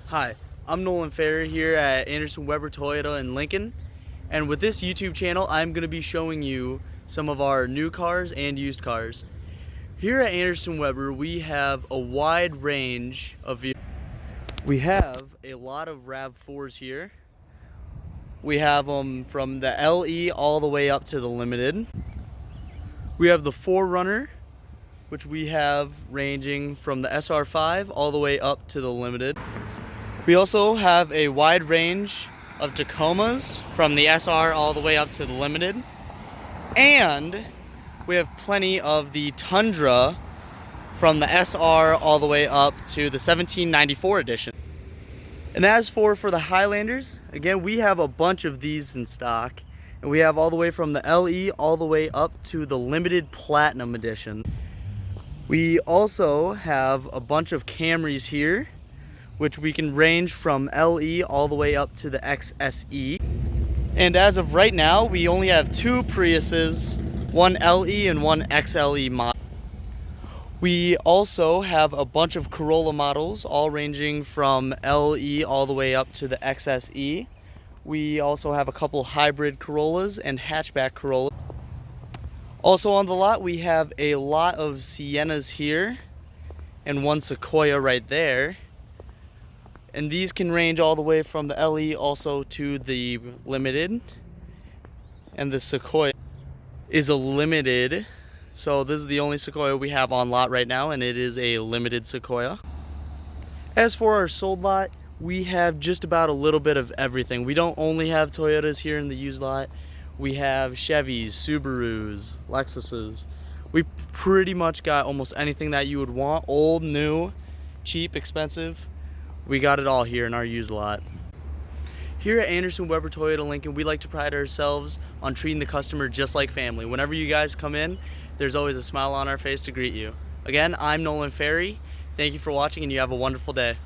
Hi, I'm Nolan Farrey here at Anderson Weber Toyota in Lincoln, and with this YouTube channel I'm going to be showing you some of our new cars and used cars. Here at Anderson Weber we have a wide range of vehicles. We have a lot of RAV4s here. We have them from the LE all the way up to the Limited. We have the 4Runner, which we have ranging from the SR5 all the way up to the Limited. We also have a wide range of Tacomas from the SR all the way up to the Limited. And we have plenty of the Tundra from the SR all the way up to the 1794 edition. And as for the Highlanders, again, we have a bunch of these in stock. And we have all the way from the LE all the way up to the Limited Platinum edition. We also have a bunch of Camrys here, which we can range from LE all the way up to the XSE. And as of right now, we only have two Priuses, one LE and one XLE model. We also have a bunch of Corolla models, all ranging from LE all the way up to the XSE. We also have a couple hybrid Corollas and hatchback Corollas. Also on the lot, we have a lot of Siennas here and one Sequoia right there. And these can range all the way from the LE also to the Limited. And the Sequoia is a Limited. So this is the only Sequoia we have on lot right now, and it is a Limited Sequoia. As for our sold lot, we have just about a little bit of everything. We don't only have Toyotas here in the used lot. We have Chevys, Subarus, Lexuses. We pretty much got almost anything that you would want. Old, new, cheap, expensive. We got it all here in our used lot. Here at Anderson Weber Toyota Lincoln, we like to pride ourselves on treating the customer just like family. Whenever you guys come in, there's always a smile on our face to greet you. Again, I'm Nolan Farrey. Thank you for watching and you have a wonderful day.